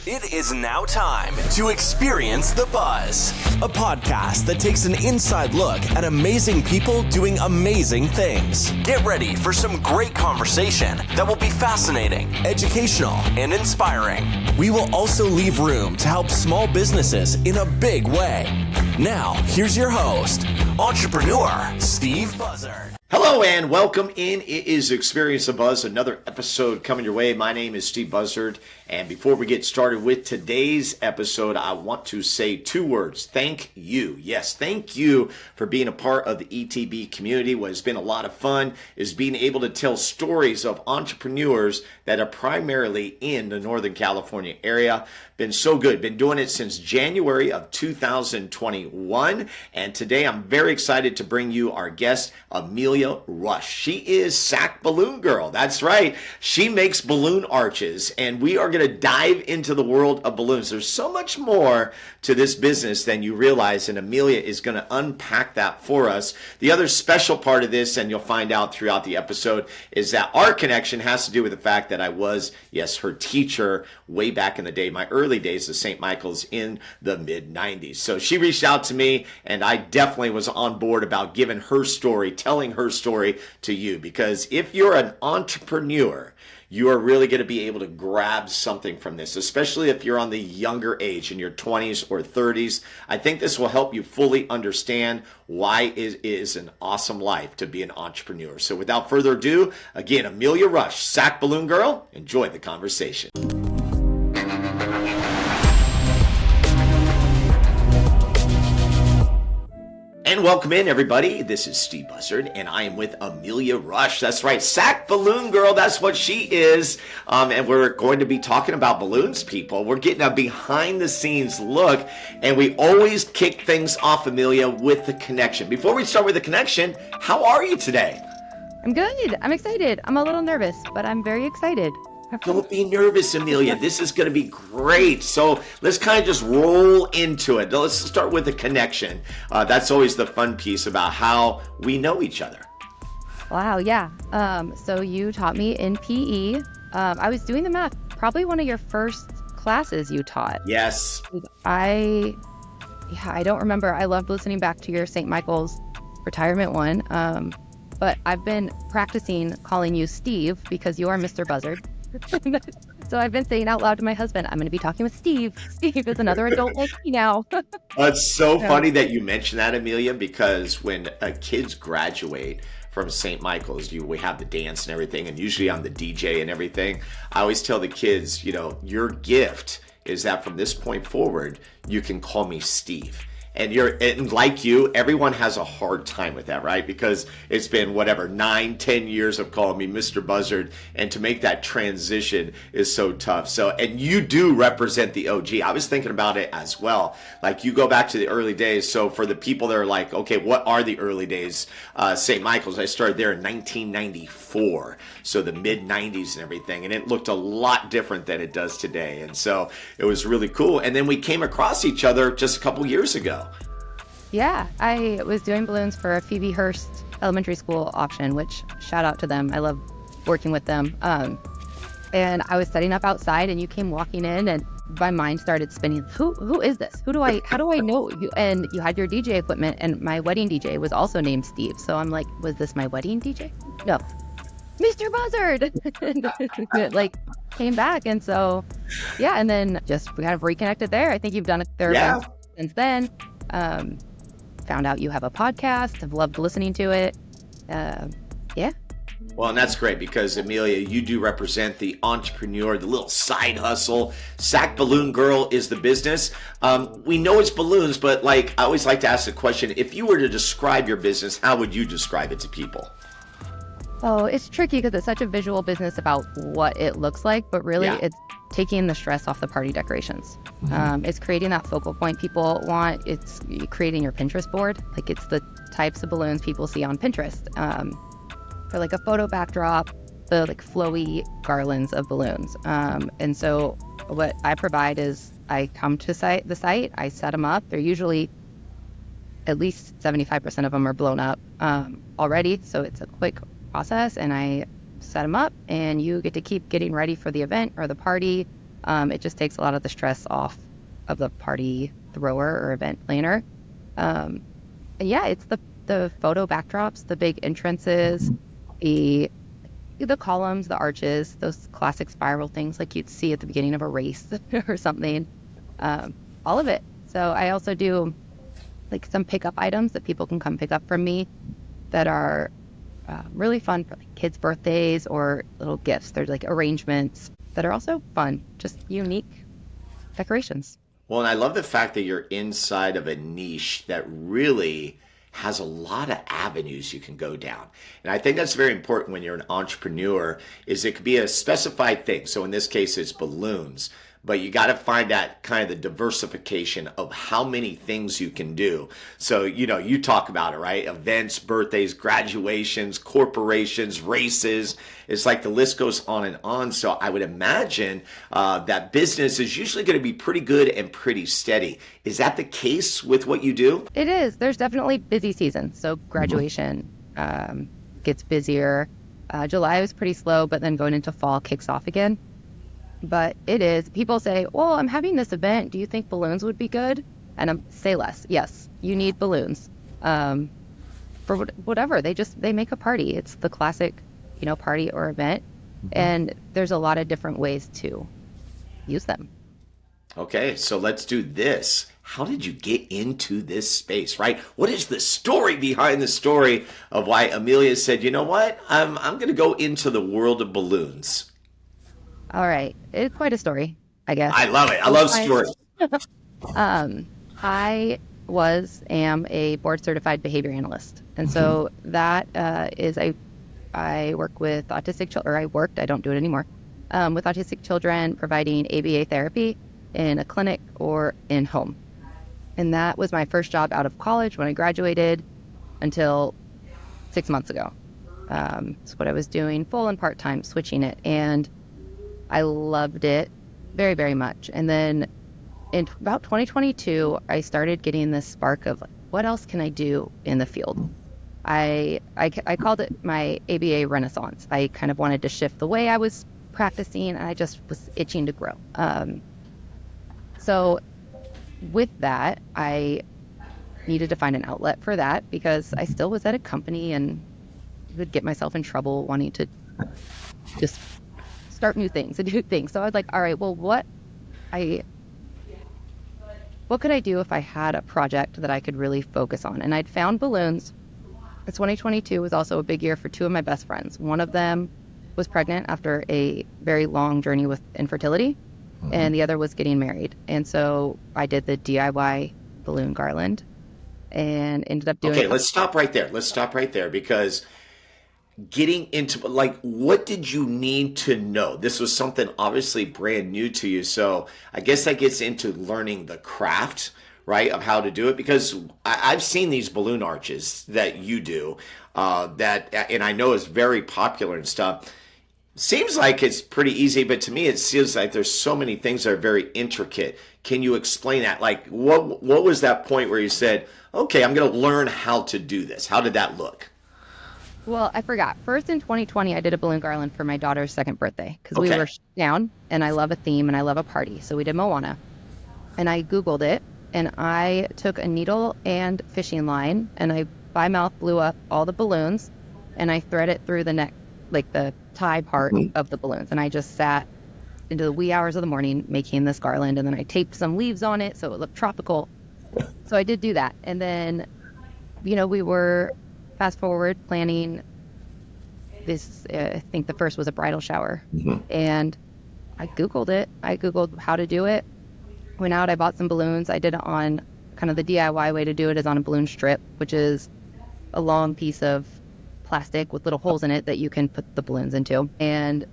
It is now time to experience the buzz, a podcast that takes an inside look at amazing people doing amazing things. Get ready for some great conversation that will be fascinating, educational, and inspiring. We will also leave room to help small businesses in a big way. Now, here's your host, entrepreneur Steve Buzzard. Hello and welcome in. It is Experience the Buzz, another episode coming your way. My name is Steve Buzzard, and before we get started with today's episode, I want to say two words. Thank you. Yes, thank you for being a part of the ETB community. What has been a lot of fun is being able to tell stories of entrepreneurs that are primarily in the Northern California area. Been so good. Been doing it since January of 2021, and today I'm very excited to bring you our guest, AMELIA Rush. She is Sac Balloon Girl. That's right. She makes balloon arches, and we are going to dive into the world of balloons. There's so much more to this business than you realize, and AMELIA is going to unpack that for us. The other special part of this, and you'll find out throughout the episode, is that our connection has to do with the fact that I was, yes, her teacher way back in the day, my early days of St. Michael's in the mid-90s. So she reached out to me, and I definitely was on board about giving her story, telling her story to you, because if you're an entrepreneur, you are really going to be able to grab something from this, especially if you're on the younger age, in your 20s or 30s. I think this will help you fully understand why it is an awesome life to be an entrepreneur. So without further ado, again, AMELIA Rush, Sac Balloon Girl, enjoy the conversation. And welcome in, everybody. This is Steve Buzzard, and I am with AMELIA Rush. That's right, Sac Balloon Girl, that's what she is. And we're going to be talking about balloons, people. We're getting a behind-the-scenes look, and we always kick things off, AMELIA, with the connection. Before we start with the connection, how are you today? I'm good. I'm excited. I'm a little nervous, but I'm very excited. Don't be nervous, AMELIA. This is going to be great. So let's kind of just roll into it. Let's start with the connection. That's always the fun piece about how we know each other. Wow, yeah. So you taught me in PE. I was doing the math. Probably one of your first classes you taught. Yes. I don't remember. I loved listening back to your St. Michael's retirement one. But I've been practicing calling you Steve because you are Mr. Buzzard. So I've been saying out loud to my husband, I'm going to be talking with Steve. Steve is another adult like me now. It's so funny that you mentioned that, AMELIA, because when kids graduate from St. Michael's, we have the dance and everything, and usually I'm the DJ and everything. I always tell the kids, your gift is that from this point forward, you can call me Steve. And like you, everyone has a hard time with that, right? Because it's been 9-10 years of calling me Mr. Buzzard, and to make that transition is so tough. So, and you do represent the OG. I was thinking about it as well. Like, you go back to the early days. So for the people that are like, okay, what are the early days? St. Michael's, I started there in 1994. So the mid-90s and everything. And it looked a lot different than it does today. And so it was really cool. And then we came across each other just a couple years ago. Yeah, I was doing balloons for a Phoebe Hearst elementary school auction, which shout out to them. I love working with them. And I was setting up outside, and you came walking in, and my mind started spinning. Who is this? How do I know you? And you had your DJ equipment, and my wedding DJ was also named Steve. So I'm like, was this my wedding DJ? No, Mr. Buzzard. It came back, and so yeah, and then just we kind of reconnected there. I think you've done it there since then. Found out you have a podcast. I've loved listening to it. Yeah. Well, and that's great because, AMELIA, you do represent the entrepreneur, the little side hustle. Sac Balloon Girl is the business. We know it's balloons, but I always like to ask the question, if you were to describe your business, how would you describe it to people? Oh, it's tricky because it's such a visual business about what it looks like, but really it's taking the stress off the party decorations. It's creating that focal point people want. It's creating your Pinterest board. It's the types of balloons people see on Pinterest. For a photo backdrop, the flowy garlands of balloons. And so what I provide is I come to the site, I set them up. They're usually at least 75% of them are blown up already. So it's a quick process, and I set them up, and you get to keep getting ready for the event or the party. It just takes a lot of the stress off of the party thrower or event planner. And yeah, it's the photo backdrops, the big entrances, the columns, the arches, those classic spiral things like you'd see at the beginning of a race or something. All of it. So I also do like some pickup items that people can come pick up from me that are really fun for like kids' birthdays or little gifts. There's like arrangements that are also fun, just unique decorations. Well, and I love the fact that you're inside of a niche that really has a lot of avenues you can go down. And I think that's very important when you're an entrepreneur is it could be a specified thing. So in this case, it's balloons. But you got to find that kind of the diversification of how many things you can do. So, you talk about it, right? Events, birthdays, graduations, corporations, races. It's like the list goes on and on. So I would imagine that business is usually going to be pretty good and pretty steady. Is that the case with what you do? It is. There's definitely busy seasons. So graduation gets busier. July was pretty slow, but then going into fall kicks off again. But it is. People say, well, I'm having this event. Do you think balloons would be good? And I say less. Yes, you need balloons for whatever. They make a party. It's the classic, party or event. And there's a lot of different ways to use them. Okay, so let's do this. How did you get into this space, right? What is the story behind the story of why Amelia said, you know what? I'm going to go into the world of balloons. All right. It's quite a story, I guess. I love it. I love stories. I am a board certified behavior analyst. And so that is I work with autistic children, or I worked, I don't do it anymore, with autistic children providing ABA therapy in a clinic or in home. And that was my first job out of college when I graduated until 6 months ago. It's what I was doing full and part-time, switching it. And I loved it very, very much. And then in about 2022, I started getting this spark of what else can I do in the field? I called it my ABA Renaissance. I kind of wanted to shift the way I was practicing, and I just was itching to grow. So with that, I needed to find an outlet for that because I still was at a company and would get myself in trouble wanting to just start new things and do things. So I was like, all right, well, what could I do if I had a project that I could really focus on? And I'd found balloons. 2022 was also a big year for two of my best friends. One of them was pregnant after a very long journey with infertility, and the other was getting married. And so I did the DIY balloon garland and ended up doing... Okay, let's stop right there because getting into, what did you need to know? This was something obviously brand new to you. So I guess that gets into learning the craft, right, of how to do it. Because I've seen these balloon arches that you do and I know is very popular and stuff. Seems like it's pretty easy, but to me, it seems like there's so many things that are very intricate. Can you explain that? Like, what was that point where you said, okay, I'm going to learn how to do this? How did that look? Well, I forgot. First in 2020, I did a balloon garland for my daughter's second birthday because we were down and I love a theme and I love a party. So we did Moana. And I Googled it and I took a needle and fishing line and I by mouth blew up all the balloons and I thread it through the neck, like the tie part of the balloons. And I just sat into the wee hours of the morning making this garland. And then I taped some leaves on it so it looked tropical. So I did do that. And then, we were fast forward planning this, I think the first was a bridal shower. And I Googled it. I Googled how to do it. Went out, I bought some balloons. I did it on kind of the DIY way to do it is on a balloon strip, which is a long piece of plastic with little holes in it that you can put the balloons into. And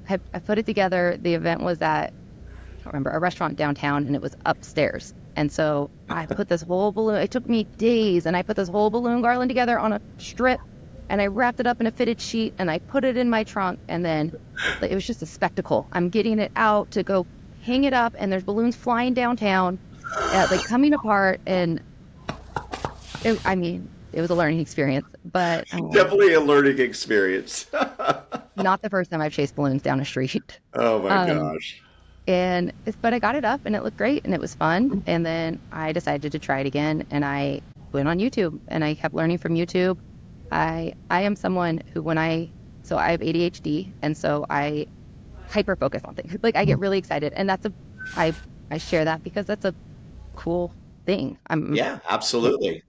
I put it together. The event was at, I don't remember, a restaurant downtown, and it was upstairs. And so I put this whole balloon, it took me days, and I put this whole balloon garland together on a strip, and I wrapped it up in a fitted sheet, and I put it in my trunk, and then it was just a spectacle. I'm getting it out to go hang it up, and there's balloons flying downtown, coming apart, and it was a learning experience, but... Definitely a learning experience. Not the first time I've chased balloons down a street. Oh my gosh. But I got it up and it looked great and it was fun. And then I decided to try it again, and I went on YouTube and I kept learning from YouTube. I am someone who so I have ADHD, and so I hyper focus on things. Like I get really excited, and I share that because that's a cool thing. Yeah, absolutely.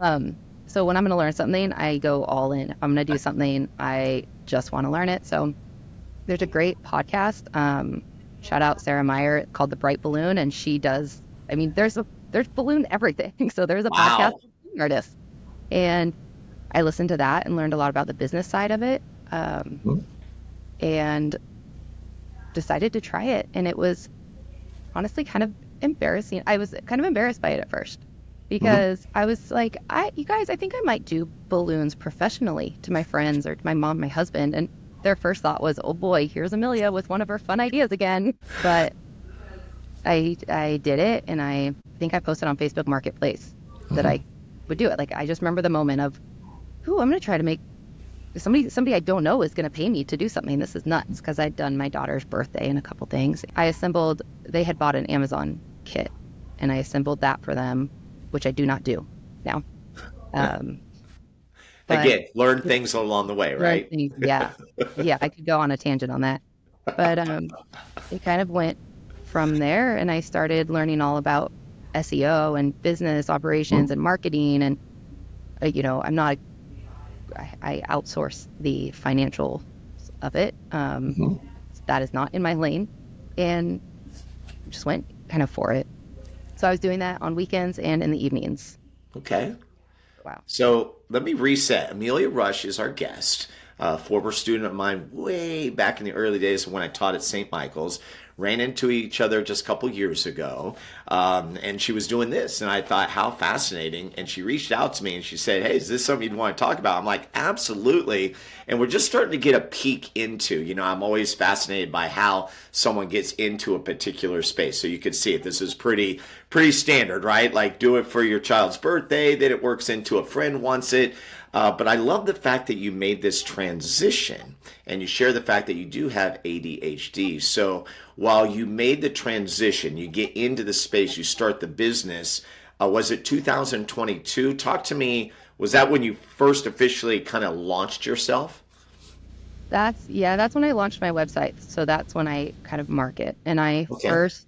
So when I'm going to learn something, I go all in. If I'm going to do something, I just want to learn it. So there's a great podcast. Shout out Sarah Meyer, called The Bright Balloon, and she does. I mean, there's balloon everything. So there's a podcast for balloon artists, and I listened to that and learned a lot about the business side of it, and decided to try it. And it was honestly kind of embarrassing. I was kind of embarrassed by it at first because I was like, you guys, I think I might do balloons professionally, to my friends or to my mom, my husband. And their first thought was, oh boy, here's Amelia with one of her fun ideas again. But I did it, and I think I posted on Facebook Marketplace that I would do it. Like, I just remember the moment of, ooh, I'm going to try to make somebody I don't know is going to pay me to do something. This is nuts, because I'd done my daughter's birthday and a couple things. They had bought an Amazon kit, and I assembled that for them, which I do not do now. Again, learn things along the way, right? Yeah. I could go on a tangent on that. But it kind of went from there, and I started learning all about SEO and business operations and marketing. And, I outsource the financial of it. That is not in my lane, and just went kind of for it. So I was doing that on weekends and in the evenings. Okay. Wow. So let me reset. Amelia Rush is our guest, a former student of mine way back in the early days when I taught at St. Michael's. Ran into each other just a couple years ago, and she was doing this, and I thought, how fascinating. And she reached out to me and she said, hey, is this something you'd want to talk about? I'm like, absolutely. And we're just starting to get a peek into, I'm always fascinated by how someone gets into a particular space. So you could see it. This is pretty standard, right? Like, do it for your child's birthday, then it works into a friend wants it. But I love the fact that you made this transition, and you share the fact that you do have ADHD. So while you made the transition, you get into the space, you start the business. Was it 2022? Talk to me. Was that when you first officially kind of launched yourself? That's when I launched my website. So that's when I kind of market. And I first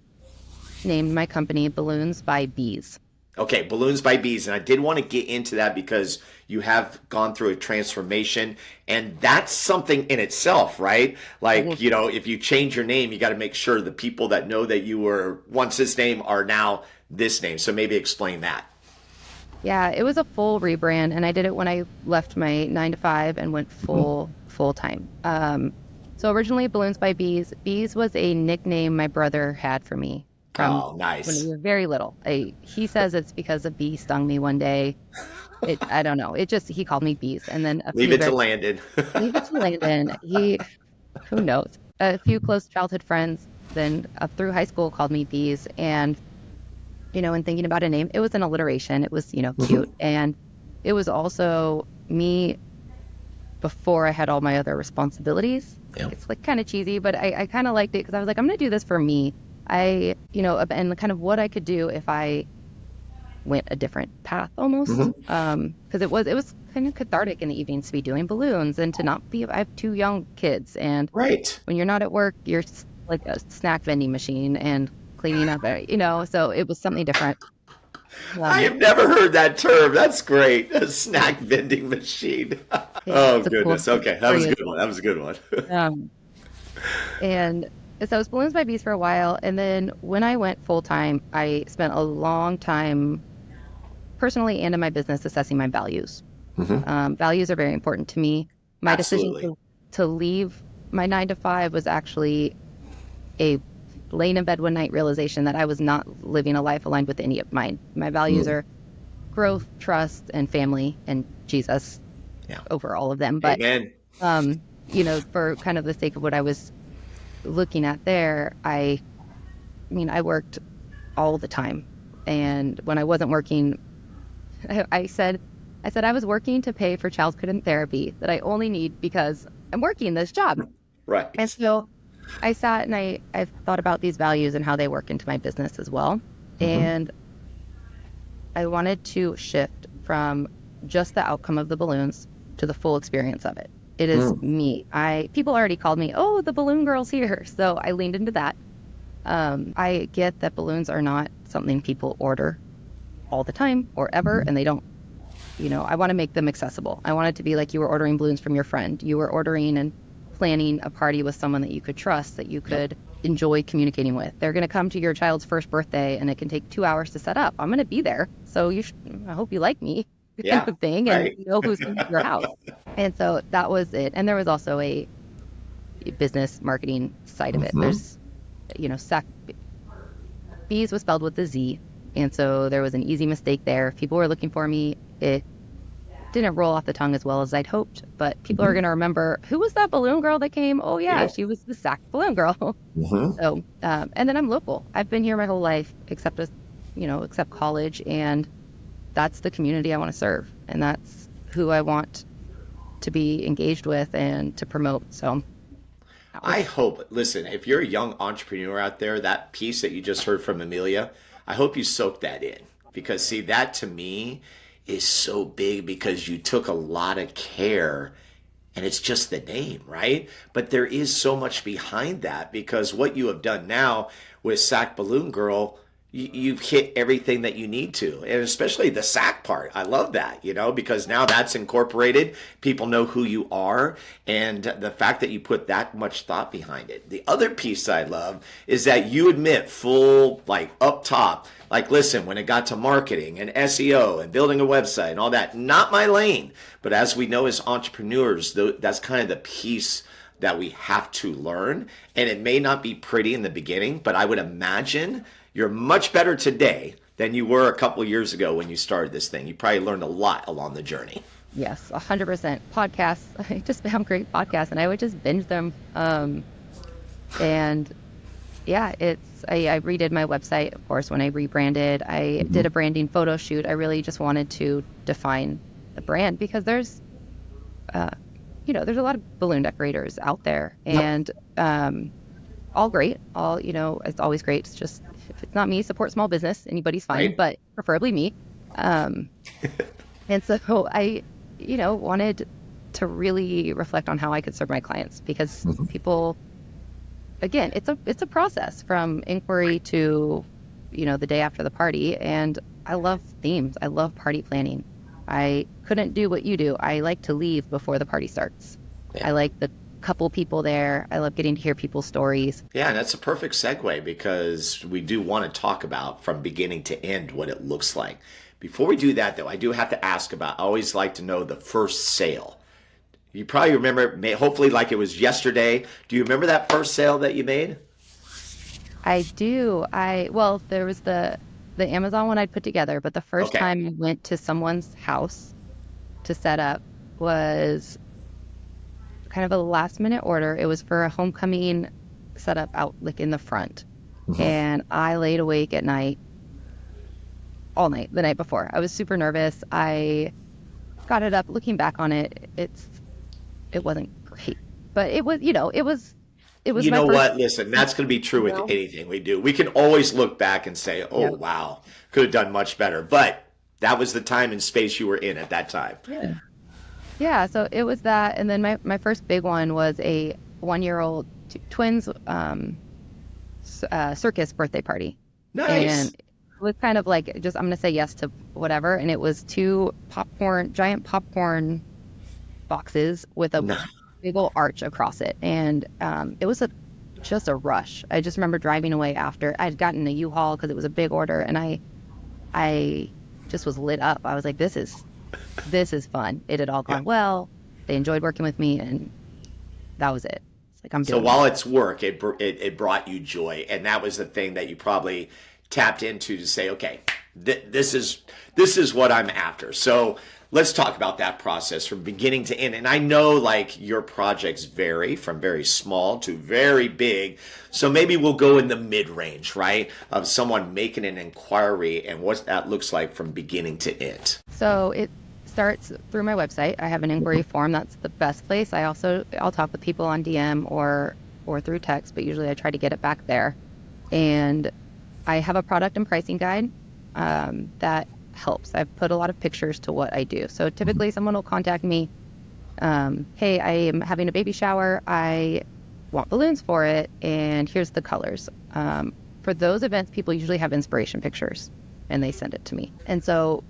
named my company Balloons by Bees. Okay, Balloons by Bees. And I did want to get into that because you have gone through a transformation, and that's something in itself, right? Like, if you change your name, you got to make sure the people that know that you were once this name are now this name. So maybe explain that. Yeah, it was a full rebrand, and I did it when I left my 9-to-5 and went full time. So originally Balloons by Bees. Bees was a nickname my brother had for me. Nice. When we were very little. He says it's because a bee stung me one day. I don't know. He called me Bees. And then leave it to Landon. Leave it to Landon. Who knows? A few close childhood friends then up through high school called me Bees. And, in thinking about a name, it was an alliteration. It was, cute. And it was also me before I had all my other responsibilities. Yeah. It's like kind of cheesy, but I kind of liked it because I was like, I'm going to do this for me. And kind of what I could do if I went a different path almost. Because it was kind of cathartic in the evenings to be doing balloons and to not be, I have 2 young kids, and when you're not at work, you're like a snack vending machine and cleaning up, so it was something different. I have never heard that term. That's great. A snack vending machine. Oh, goodness. Okay. That was a good one. And so it was Balloons by Bees for a while. And then when I went full time, I spent a long time personally and in my business assessing my values. Values are very important to me. My decision to leave my 9-to-5 was actually a laying in bed one night realization that I was not living a life aligned with any of mine. My values are growth, trust, and family, and Jesus over all of them. But, for kind of the sake of what I was looking at there, I worked all the time. And when I wasn't working, I said I was working to pay for childhood therapy that I only need because I'm working this job. Right. And so I sat and I've thought about these values and how they work into my business as well. And I wanted to shift from just the outcome of the balloons to the full experience of it. It is me. People already called me, oh, the balloon girl's here. So I leaned into that. I get that balloons are not something people order all the time or ever, and they don't, I want to make them accessible. I want it to be like you were ordering balloons from your friend. You were ordering and planning a party with someone that you could trust, that you could enjoy communicating with. They're going to come to your child's first birthday, and it can take 2 hours to set up. I'm going to be there, so I hope you like me, type of thing, and know who's in your house. And so that was it. And there was also a business marketing side of it. There's, Bees was spelled with a Z, and so there was an easy mistake there. If people were looking for me, it didn't roll off the tongue as well as I'd hoped, but people are going to remember, who was that balloon girl that came? Oh yeah, she was the SAC balloon girl. So, and then I'm local. I've been here my whole life, except college, and that's the community I want to serve, and that's who I want to be engaged with and to promote. So I hope, listen, if you're a young entrepreneur out there, that piece that you just heard from Amelia, I hope you soak that in, because see, that to me is so big, because you took a lot of care, and it's just the name, right? But there is so much behind that, because what you have done now with SAC Balloon Girl, you've hit everything that you need to, and especially the SAC part. I love that, because now that's incorporated. People know who you are, and the fact that you put that much thought behind it. The other piece I love is that you admit full, up top, listen, when it got to marketing and SEO and building a website and all that, not my lane. But as we know as entrepreneurs, that's kind of the piece that we have to learn. And it may not be pretty in the beginning, but I would imagine you're much better today than you were a couple of years ago when you started this thing. You probably learned a lot along the journey. Yes, 100%. Podcasts. I just found great podcasts, and I would just binge them. And yeah, I redid my website, of course, when I rebranded. I did a branding photo shoot. I really just wanted to define the brand, because there's a lot of balloon decorators out there, and all great. It's always great. It's just, if it's not me, support small business. Anybody's fine, right? But preferably me. And so I, wanted to really reflect on how I could serve my clients, because people, again, it's a process from inquiry to, the day after the party. And I love themes. I love party planning. I couldn't do what you do. I like to leave before the party starts. Yeah. I like the couple people there. I love getting to hear people's stories. Yeah, and that's a perfect segue, because we do want to talk about from beginning to end what it looks like. Before we do that, though, I do have to ask about, I always like to know the first sale. You probably remember, hopefully like it was yesterday. Do you remember that first sale that you made? I do. There was the Amazon one I'd put together, but the first time I went to someone's house to set up was kind of a last minute order. It was for a homecoming setup out in the front. And I laid awake at night, all night, the night before. I was super nervous. I got it up. Looking back on it, it wasn't great, but it was, it was. You know what? Listen, that's going to be true with anything we do. We can always look back and say, oh, wow, could have done much better. But that was the time and space you were in at that time. Yeah, so it was that. And then my first big one was a 1-year-old twins circus birthday party. Nice. And it was kind of like, I'm going to say yes to whatever. And it was 2 giant popcorn boxes with a big old arch across it. And it was just a rush. I just remember driving away after. I'd gotten a U-Haul because it was a big order. And I just was lit up. I was like, this is fun. It had all gone well. They enjoyed working with me, and that was it. It's like, I'm doing. So while it's work, it brought you joy, and that was the thing that you probably tapped into to say, okay, this is what I'm after. So let's talk about that process from beginning to end. And I know your projects vary from very small to very big. So maybe we'll go in the mid-range, right? Of someone making an inquiry and what that looks like from beginning to end. So it starts through my website. I have an inquiry form. That's the best place. I'll talk with people on DM or or through text, but usually I try to get it back there. And I have a product and pricing guide that helps. I've put a lot of pictures to what I do. So typically someone will contact me, hey, I am having a baby shower. I want balloons for it, and here's the colors. For those events, people usually have inspiration pictures, and they send it to me. And so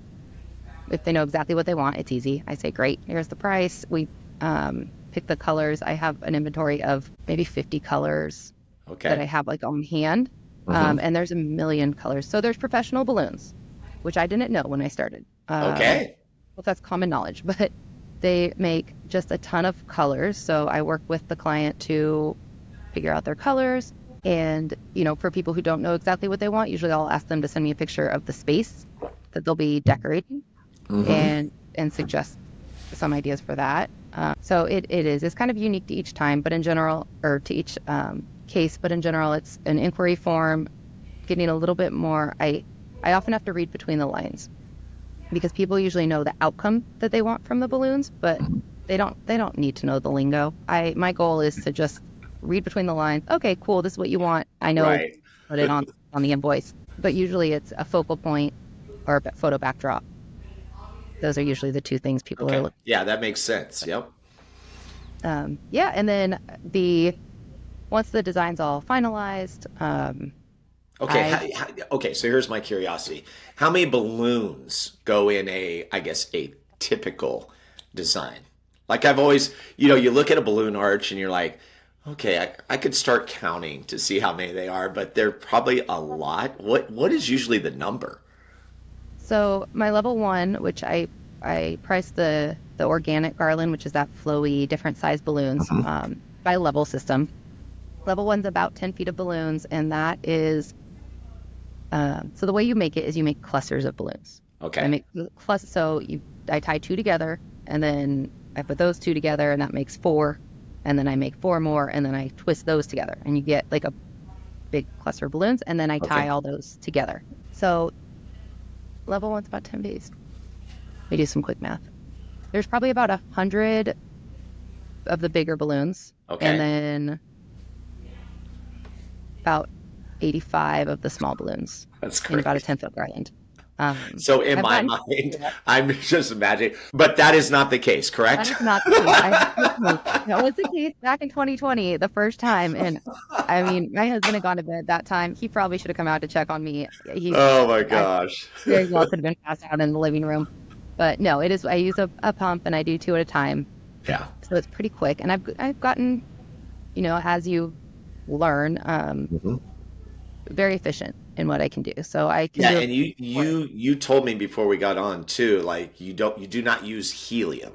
if they know exactly what they want, it's easy. I say, great, here's the price. We pick the colors. I have an inventory of maybe 50 colors that I have like on hand. And there's a million colors. So there's professional balloons, which I didn't know when I started. Well, that's common knowledge, but they make just a ton of colors. So I work with the client to figure out their colors. And, you know, for people who don't know exactly what they want, usually I'll ask them to send me a picture of the space that they'll be decorating and suggest some ideas for that. So it's kind of unique to each time, but in general, or to each case, but in general, it's an inquiry form, getting a little bit more. I often have to read between the lines because people usually know the outcome that they want from the balloons, but they don't need to know the lingo. My goal is to just read between the lines. Okay, cool. This is what you want. I know. Right. Put it on the invoice. But usually it's a focal point or a photo backdrop. Those are usually the two things people are looking. Yeah, that makes sense. Yep. Yeah, and then once the design's all finalized. Okay. So here's my curiosity: how many balloons go in a typical design? Like I've always, you look at a balloon arch and you're like, okay, I could start counting to see how many they are, but they're probably a lot. What is usually the number? So my level 1, which I price the organic garland, which is that flowy, different size balloons by level system. Level 1's about 10 feet of balloons, and that is, so the way you make it is you make clusters of balloons. Okay. I tie 2 together, and then I put those 2 together, and that makes 4. And then I make 4 more, and then I twist those together, and you get like a big cluster of balloons, and then I tie all those together. So level 1's about 10 days. We do some quick math. There's probably about 100 of the bigger balloons, and then about 85 of the small balloons. That's great. In about a 10-foot garland. So in my mind, I'm just imagining, but that is not the case, correct? That is not the case. That was the case back in 2020, the first time. And I mean, my husband had gone to bed that time. He probably should have come out to check on me. Oh my gosh. Very well could have been passed out in the living room. But no, it is, I use a pump and I do 2 at a time. Yeah. So it's pretty quick. And I've gotten, as you learn, very efficient in what I can do. So I can and you told me before we got on too, like you do not use helium.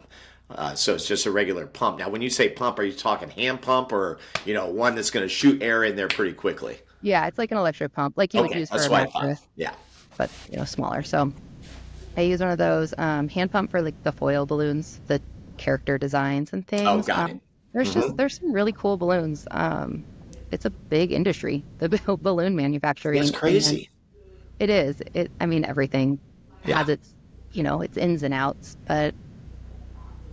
So it's just a regular pump. Now when you say pump, are you talking hand pump or one that's going to shoot air in there pretty quickly? Yeah, it's like an electric pump, like you would use for a mattress. Yeah. But smaller. So I use one of those hand pump for like the foil balloons, the character designs and things. Oh, got it. There's some really cool balloons. It's a big industry, the balloon manufacturing. It's crazy. It is. Everything has its, its ins and outs. But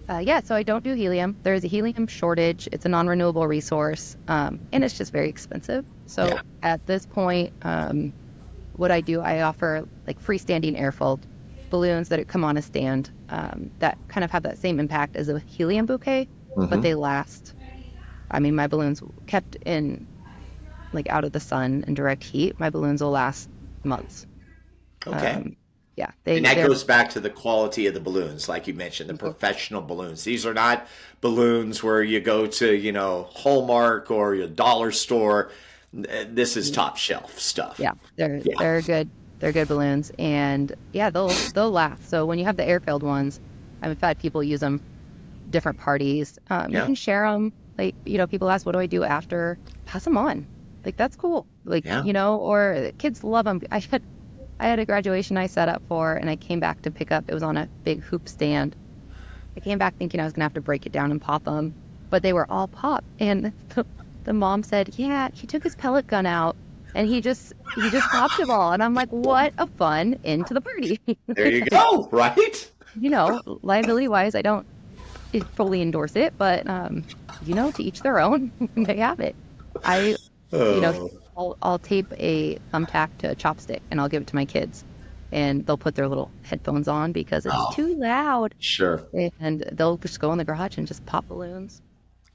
so I don't do helium. There is a helium shortage. It's a non-renewable resource, and it's just very expensive. So at this point, what I do, I offer like freestanding air-filled balloons that come on a stand that kind of have that same impact as a helium bouquet, but they last. My balloons kept in, like out of the sun and direct heat, my balloons will last months. Okay. And that goes back to the quality of the balloons, like you mentioned, the professional balloons. These are not balloons where you go to, Hallmark or your dollar store. This is top shelf stuff. Yeah, they're good. They're good balloons, and they'll last. So when you have the air-filled ones, I've had people use them different parties. You can share them. Like, people ask, what do I do after? Pass them on. Like, that's cool. Like, or kids love them. I had a graduation I set up for, and I came back to pick up. It was on a big hoop stand. I came back thinking I was going to have to break it down and pop them, but they were all popped. And the mom said, yeah, he took his pellet gun out, and he just popped them all. And I'm like, what a fun end to the party. There you go, right? Liability-wise, I don't fully endorse it, but to each their own. They have it. I, you know, Oh, I'll tape a thumbtack to a chopstick and I'll give it to my kids, and they'll put their little headphones on because it's oh, too loud, sure. and they'll just go in the garage and just pop balloons.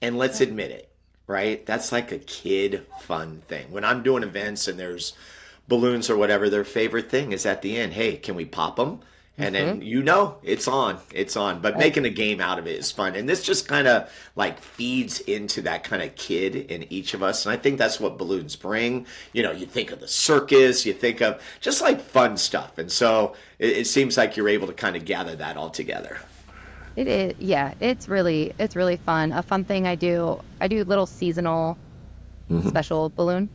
And let's admit it, right? That's like a kid fun thing. When I'm doing events and there's balloons or whatever, their favorite thing is at the end, hey, can we pop them? And Hmm. then it's on, it's on. But Right. making a game out of it is fun. And this just kind of like feeds into that kind of kid in each of us. And I think that's what balloons bring. You think of the circus, you think of just like fun stuff. And so it seems like you're able to kind of gather that all together. It is, yeah, it's really fun. A fun thing I do little seasonal special balloon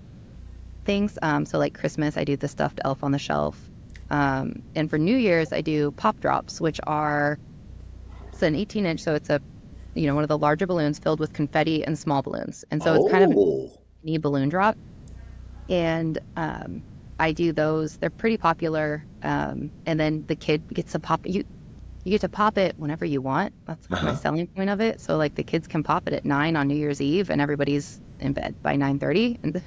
things. So like Christmas, I do the stuffed elf on the shelf. And for New Year's, I do pop drops, which are, it's an 18-inch, so it's one of the larger balloons filled with confetti and small balloons. And so it's kind of a Oh, mini balloon drop. And I do those. They're pretty popular. And then the kid gets to pop you get to pop it whenever you want. That's kind of my selling point of it. So like the kids can pop it at 9 on New Year's Eve, and everybody's in bed by 9:30. And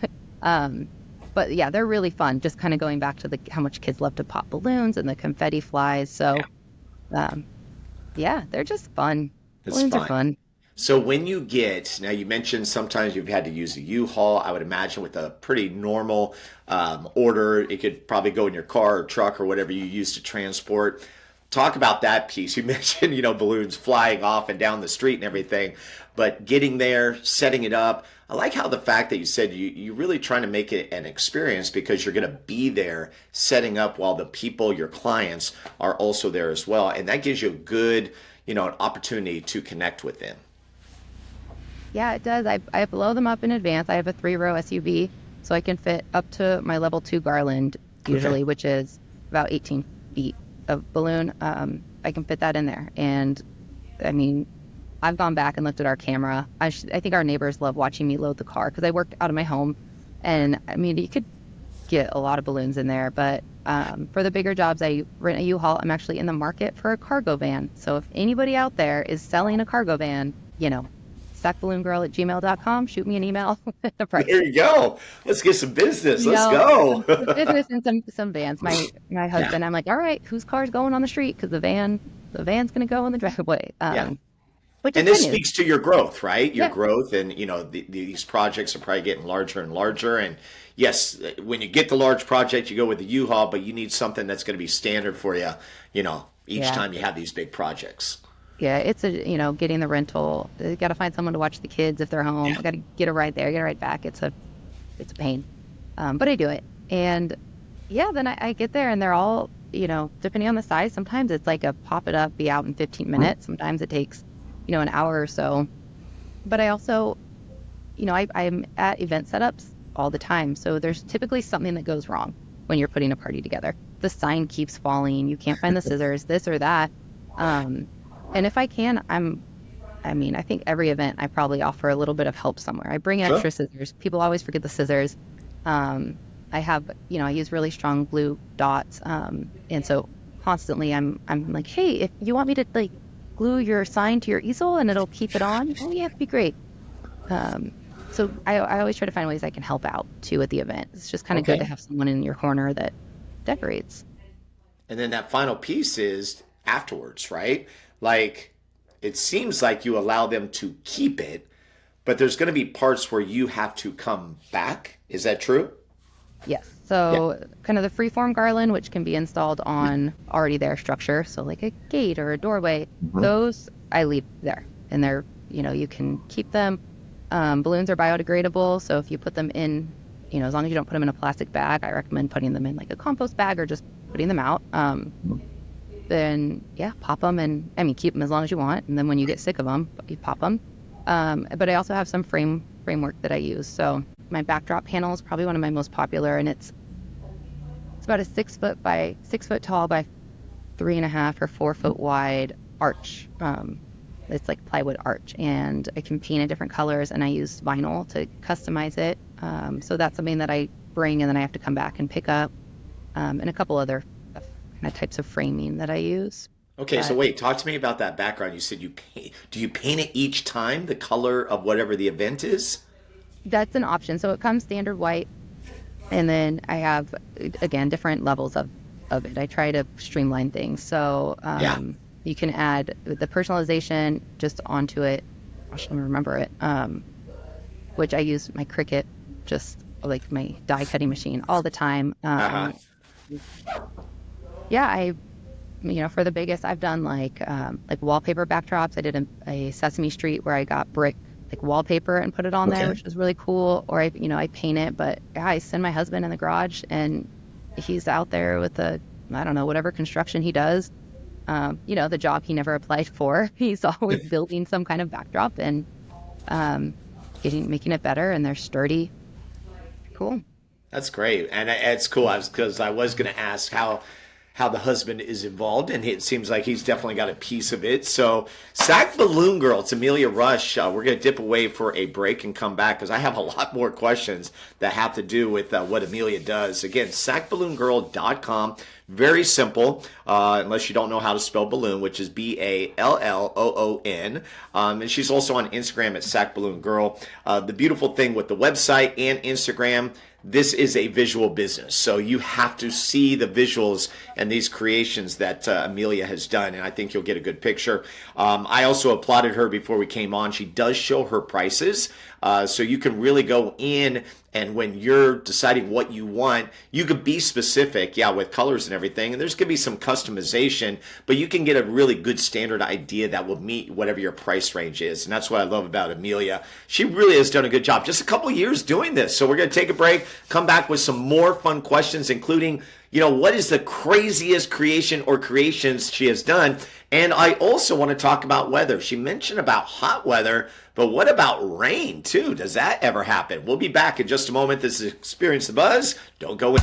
but yeah, they're really fun. Just kind of going back to how much kids love to pop balloons and the confetti flies. So um, yeah, they're just fun. it's Balloons are fun. fun. So when now you mentioned sometimes you've had to use a U-Haul. I would imagine with a pretty normal order, it could probably go in your car or truck or whatever you use to transport. Talk about that piece. You mentioned, balloons flying off and down the street and everything, but getting there, setting it up. I like how the fact that you said you really trying to make it an experience because you're going to be there setting up while the people, your clients, are also there as well. And that gives you a good, an opportunity to connect with them. Yeah, it does. I blow them up in advance. I have a 3-row SUV, so I can fit up to my level 2 garland Okay. usually, which is about 18 feet of balloon. I can fit that in there. And I mean, I've gone back and looked at our camera. I think our neighbors love watching me load the car because I work out of my home. And I mean, you could get a lot of balloons in there, but for the bigger jobs, I rent a U-Haul. I'm actually in the market for a cargo van. So if anybody out there is selling a cargo van, stackballoongirl@gmail.com, shoot me an email with the price. There you go. Let's get some business. Let's Some go. business and some vans. My Yeah. husband, I'm like, all right, whose car's going on the street? Because the van's gonna go in the driveway. Yeah. Which is And good this news. speaks to your growth, right? Your Yeah, growth, and these projects are probably getting larger and larger. And yes, when you get the large project, you go with the U-Haul, but you need something that's going to be standard for you. Each yeah, time you have these big projects. yeah. It's getting the rental. You got to find someone to watch the kids if they're home. Yeah. I got to get a ride there, get a ride back. It's a pain, but I do it. And yeah, then I get there and they're all depending on the size. Sometimes it's like a pop it up, be out in 15 minutes. Sometimes it takes an hour or so. But I also I'm at event setups all the time. So there's typically something that goes wrong when you're putting a party together. The sign keeps falling. You can't find the scissors, this or that. Um, and if I can, I think every event I probably offer a little bit of help somewhere. I bring Sure. extra scissors. People always forget the scissors. I have, I use really strong glue dots. And so constantly I'm like, hey, if you want me to like glue your sign to your easel and it'll keep it on, oh yeah, it'd be great. So I always try to find ways I can help out too at the event. It's just kind of good to Okay. have someone in your corner that decorates. And then that final piece is afterwards, right? Like, it seems like you allow them to keep it, but there's going to be parts where you have to come back. Is that true? Yes. Yeah. So kind of the freeform garland, which can be installed on already there structure. So like a gate or a doorway, those I leave there and they're, you can keep them. Balloons are biodegradable. So if you put them in, as long as you don't put them in a plastic bag, I recommend putting them in like a compost bag or just putting them out. Then yeah, pop them and keep them as long as you want. And then when you get sick of them, you pop them. But I also have some framework that I use. So my backdrop panel is probably one of my most popular, and it's about a 6 foot tall by 3.5 or 4 foot wide arch. It's like plywood arch, and I can paint in different colors, and I use vinyl to customize it. So that's something that I bring, and then I have to come back and pick up, and a couple other kind of types of framing that I use. Okay, so But wait, talk to me about that background. You said you paint. Do you paint it each time, the color of whatever the event is? That's an option. So it comes standard white, and then I have, again, different levels of it. I try to streamline things. So Yeah. you can add the personalization just onto it. I should remember it. Which I use my Cricut, just like my die cutting machine all the time. Uh-huh. Yeah, for the biggest, I've done like wallpaper backdrops. I did a Sesame Street where I got brick like wallpaper and put it on there, which was really cool. Or I paint it, but yeah, I send my husband in the garage and he's out there with I don't know, whatever construction he does. The job he never applied for. He's always building some kind of backdrop and making it better, and they're sturdy. Cool. That's great, and it's cool because I was going to ask how the husband is involved, and it seems like he's definitely got a piece of it. So, Sac Balloon Girl, it's Amelia Rush. We're going to dip away for a break and come back because I have a lot more questions that have to do with what Amelia does. Again, sacballoongirl.com. Very simple, unless you don't know how to spell balloon, which is Balloon. And she's also on Instagram at Sac Balloon Girl. The beautiful thing with the website and Instagram, this is a visual business. So you have to see the visuals and these creations that Amelia has done, and I think you'll get a good picture. I also applauded her before we came on. She does show her prices, so you can really go in, and when you're deciding what you want, you could be specific, with colors and everything, and there's going to be some customization, but you can get a really good standard idea that will meet whatever your price range is, and that's what I love about Amelia. She really has done a good job. Just a couple years doing this, so we're going to take a break, come back with some more fun questions, including what is the craziest creation or creations she has done? And I also want to talk about weather. She mentioned about hot weather, but what about rain too? Does that ever happen? We'll be back in just a moment. This is Experience the Buzz. Don't go in.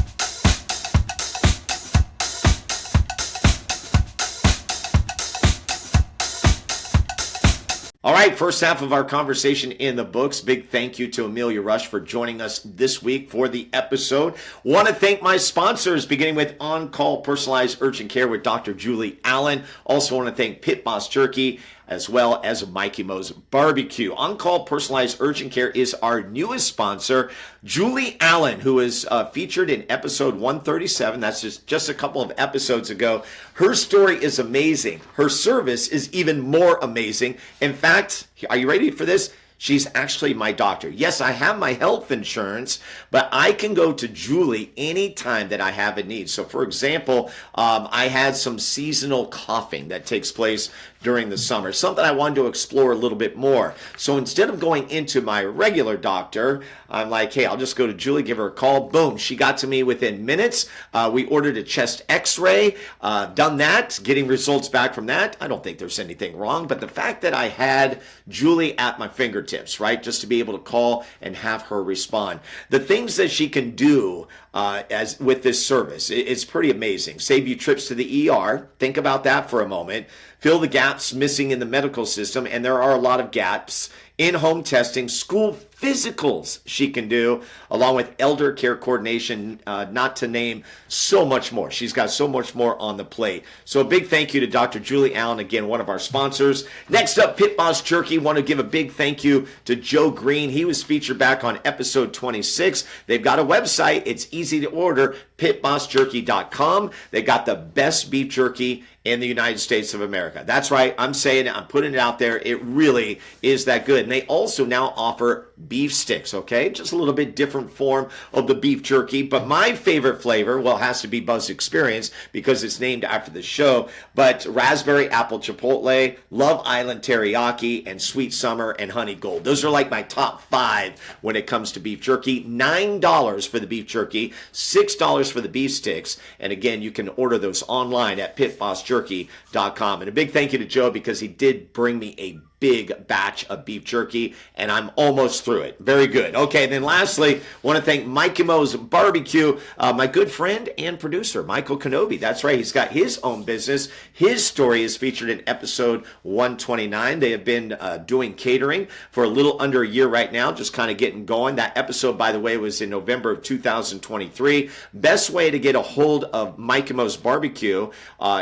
All right, first half of our conversation in the books. Big thank you to Amelia Rush for joining us this week for the episode. Want to thank my sponsors, beginning with On Call Personalized Urgent Care with Dr. Julie Allen. Also want to thank Pit Boss Jerky, as well as Mikey Mo's Barbecue. On Call Personalized Urgent Care is our newest sponsor, Julie Allen, who is featured in episode 137. That's just a couple of episodes ago. Her story is amazing. Her service is even more amazing. In fact, are you ready for this? She's actually my doctor. Yes, I have my health insurance, but I can go to Julie anytime that I have a need. So, for example, I had some seasonal coughing that takes place during the summer, something I wanted to explore a little bit more. So instead of going into my regular doctor, I'm like, hey, I'll just go to Julie, give her a call. Boom, she got to me within minutes. We ordered a chest x-ray, done that, getting results back from that. I don't think there's anything wrong, but the fact that I had Julie at my fingertips, right, just to be able to call and have her respond. The things that she can do as with this service, it's pretty amazing. Save you trips to the ER. Think about that for a moment. Fill the gaps missing in the medical system, and there are a lot of gaps. In-home testing, school physicals she can do, along with elder care coordination, not to name so much more. She's got so much more on the plate. So a big thank you to Dr. Julie Allen, again, one of our sponsors. Next up, Pit Boss Jerky. Want to give a big thank you to Joe Green. He was featured back on episode 26. They've got a website. It's easy to order, pitbossjerky.com. They got the best beef jerky in the United States of America. That's right. I'm saying it. I'm putting it out there. It really is that good. And they also now offer beef sticks, okay? Just a little bit different form of the beef jerky. But my favorite flavor, well, has to be Buzz Experience because it's named after the show. But raspberry apple chipotle, Love Island teriyaki, and sweet summer and honey gold. Those are like my top 5 when it comes to beef jerky. $9 for the beef jerky, $6 for the beef sticks. And again, you can order those online at pitbossjerky.com. And a big thank you to Joe because he did bring me a big batch of beef jerky, and I'm almost through it. Very good. Okay, then lastly, want to thank Mikey Mo's Barbecue, my good friend and producer, Michael Kenobi. That's right, he's got his own business. His story is featured in episode 129. They have been doing catering for a little under a year right now, just kind of getting going. That episode, by the way, was in November of 2023. Best way to get a hold of Mikey Mo's Barbecue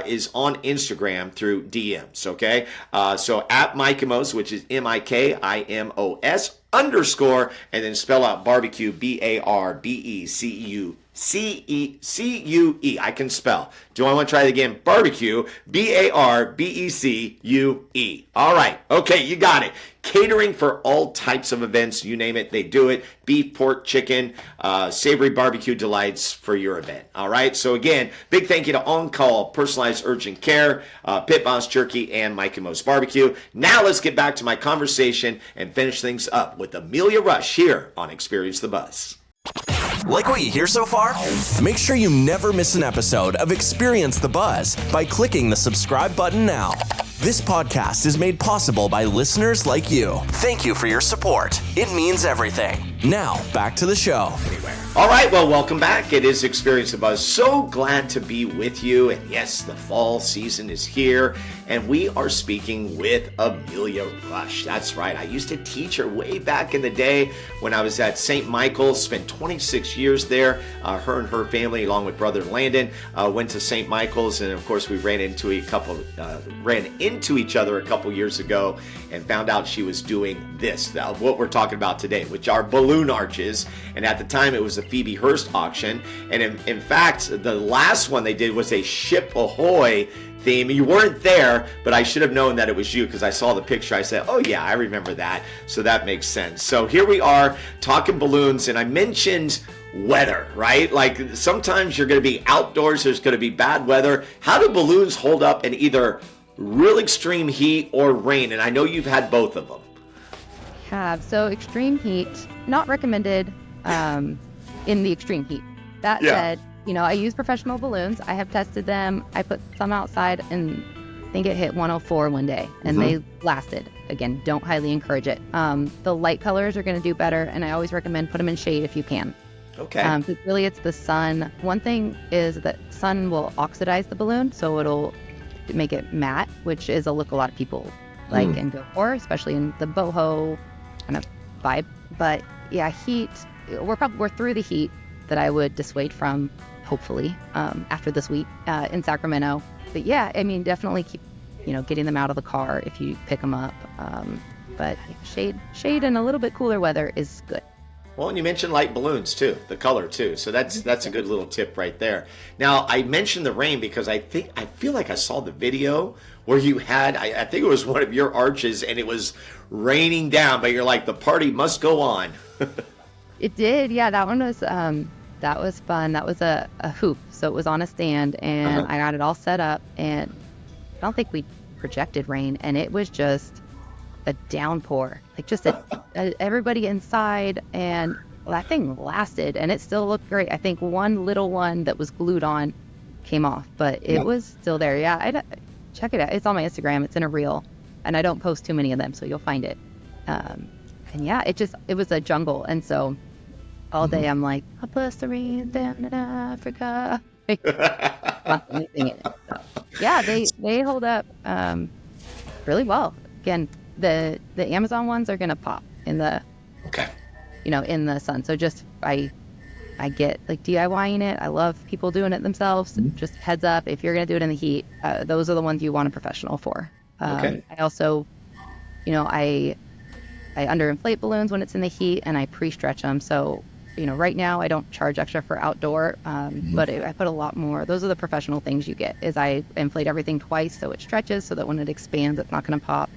is on Instagram through DMs, okay? So at Mikey Mikimos, which is MIKIMOS _ and then spell out barbecue, BARBECUE. I can spell. Do I want to try it again? Barbecue, BARBECUE. All right. Okay, you got it. Catering for all types of events, you name it, they do it. Beef, pork, chicken, savory barbecue delights for your event. All right. So again, big thank you to On Call, Personalized Urgent Care, Pit Boss Jerky, and Mikimo's Barbecue. Now let's get back to my conversation and finish things up with Amelia Rush here on Experience the Buzz. Like what you hear so far? Make sure you never miss an episode of Experience the Buzz by clicking the subscribe button now. This podcast is made possible by listeners like you. Thank you for your support. It means everything. Now, back to the show. All right, well, welcome back. It is Experience the Buzz. So glad to be with you. And yes, the fall season is here, and we are speaking with Amelia Rush. That's right. I used to teach her way back in the day when I was at St. Michael's, spent 26 years there. Her and her family, along with brother Landon, went to St. Michael's, and of course, we ran into each other a couple years ago and found out she was doing this, what we're talking about today, which are balloon arches. And at the time, it was the Phoebe Hearst auction. And in fact, the last one they did was a Ship Ahoy theme. You weren't there, but I should have known that it was you because I saw the picture. I said, oh yeah, I remember that. So that makes sense. So here we are talking balloons, and I mentioned weather, right? Like sometimes you're going to be outdoors, there's going to be bad weather. How do balloons hold up in either real extreme heat or rain? And I know you've had both of them. So extreme heat, not recommended in the extreme heat. That said, I use professional balloons. I have tested them. I put some outside and I think it hit 104 one day and they lasted. Again, don't highly encourage it. The light colors are going to do better, and I always recommend put them in shade if you can. Okay. Really, it's the sun. One thing is that sun will oxidize the balloon, so it'll make it matte, which is a look a lot of people like and go for, especially in the boho kind of vibe. But yeah, heat, we're through the heat that I would dissuade from, hopefully, after this week in Sacramento. But yeah, I mean, definitely keep, getting them out of the car if you pick them up. But shade and a little bit cooler weather is good. Well, and you mentioned light balloons too, the color too. So that's a good little tip right there. Now, I mentioned the rain because I feel like I saw the video where you had, I think it was one of your arches and it was raining down, but you're like, the party must go on. It did. Yeah, that one was, that was fun. That was a hoop. So it was on a stand and I got it all set up, and I don't think we projected rain, and it was just a downpour, like just everybody inside, and that thing lasted and it still looked great. I think one little one that was glued on came off, but it was still there. Yeah, check it out. It's on my Instagram. It's in a reel, and I don't post too many of them, so you'll find it. And yeah, it was a jungle, and so all day I'm like, I bust the rain down in Africa. Constantly singing it. So, yeah, they hold up really well. Again, the Amazon ones are gonna pop in the in the sun. So just I get like DIYing it. I love people doing it themselves. Just heads up, if you're gonna do it in the heat, those are the ones you want a professional for. I also, I underinflate balloons when it's in the heat, and I pre-stretch them. So right now I don't charge extra for outdoor, but I put a lot more. Those are the professional things you get. Is I inflate everything twice so it stretches, so that when it expands, it's not gonna pop,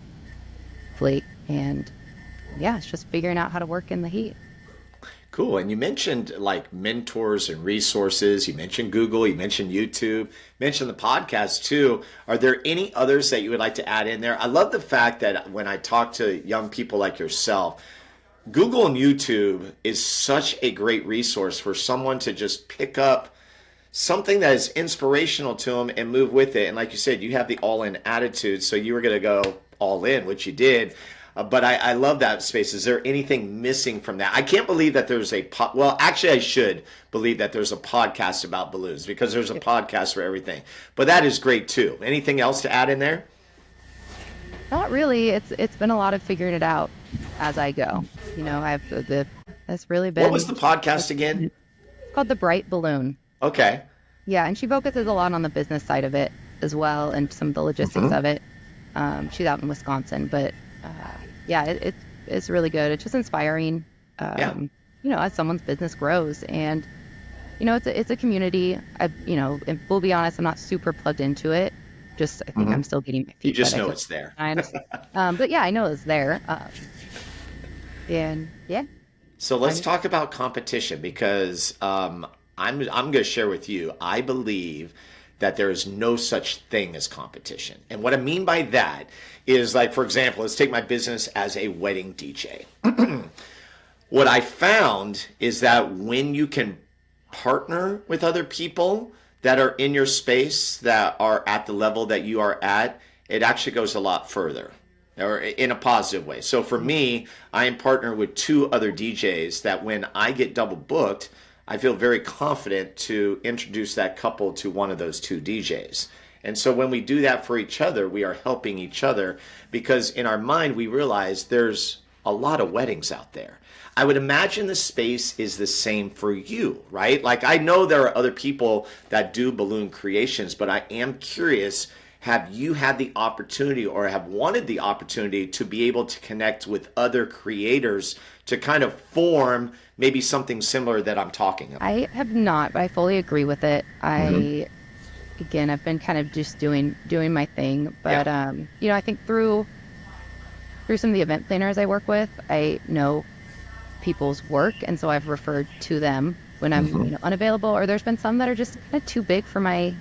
flake, and yeah, it's just figuring out how to work in the heat. Cool. And you mentioned like mentors and resources. You mentioned Google, you mentioned YouTube, mentioned the podcast too. Are there any others that you would like to add in there? I love the fact that when I talk to young people like yourself, Google and YouTube is such a great resource for someone to just pick up something that is inspirational to them and move with it. And like you said, you have the all-in attitude, so you were going to go all in, which you did. But I love that space. Is there anything missing from that? I can't believe that there's well, actually, I should believe that there's a podcast about balloons, because there's a podcast for everything. But that is great too. Anything else to add in there? Not really. It's been a lot of figuring it out as I go. It's really been. What was the podcast again? It's called The Bright Balloon. Okay. Yeah, and she focuses a lot on the business side of it as well, and some of the logistics of it. She's out in Wisconsin, but yeah, it's really good. It's just inspiring, as someone's business grows. And, it's a community. And we'll be honest, I'm not super plugged into it. Just, I think I'm still getting my feet. You just wet, know it's there. But yeah, I know it's there. And yeah. So let's talk about competition, because I'm going to share with you, I believe that there is no such thing as competition. And what I mean by that is, like, for example, let's take my business as a wedding DJ. What I found is that when you can partner with other people that are in your space, that are at the level that you are at, it actually goes a lot further, or in a positive way. So for me, I am partnered with 2 other DJs that when I get double booked, I feel very confident to introduce that couple to one of those 2 DJs. And so when we do that for each other, we are helping each other, because in our mind, we realize there's a lot of weddings out there. I would imagine the space is the same for you, right? Like, I know there are other people that do balloon creations, but I am curious, have you had the opportunity or have wanted the opportunity to be able to connect with other creators to kind of form maybe something similar that I'm talking about? I have not, but I fully agree with it. Again, I've been kind of just doing my thing, but I think through some of the event planners I work with, I know people's work, and so I've referred to them when I'm unavailable, or there's been some that are just kind of too big for my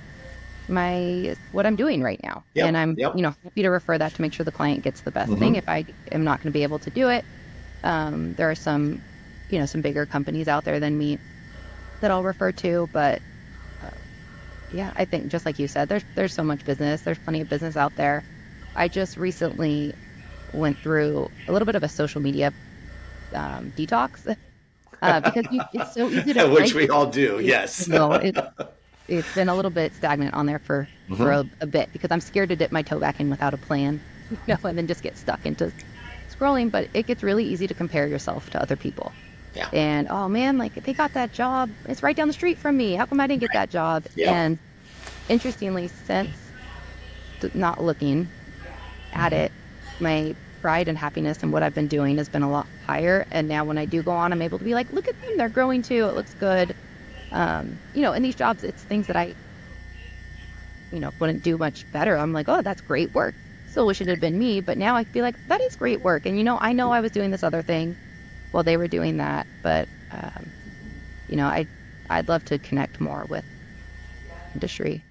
what I'm doing right now. And I'm happy to refer that to make sure the client gets the best thing if I am not going to be able to do it. There are some bigger companies out there than me that I'll refer to, but I think just like you said, there's so much business. There's plenty of business out there. I just recently went through a little bit of a social media detox because it's so easy to which we all do. Yes. It's been a little bit stagnant on there for a bit, because I'm scared to dip my toe back in without a plan, and then just get stuck into scrolling. But it gets really easy to compare yourself to other people. Yeah. And, oh man, like, they got that job. It's right down the street from me. How come I didn't get that job? Yeah. And interestingly, since not looking at it, my pride and happiness in what I've been doing has been a lot higher. And now when I do go on, I'm able to be like, look at them. They're growing too. It looks good. In these jobs, it's things that I, wouldn't do much better. I'm like, oh, that's great work. Still wish it had been me. But now I feel like that is great work. And, I know I was doing this other thing while they were doing that. But, I'd love to connect more with industry.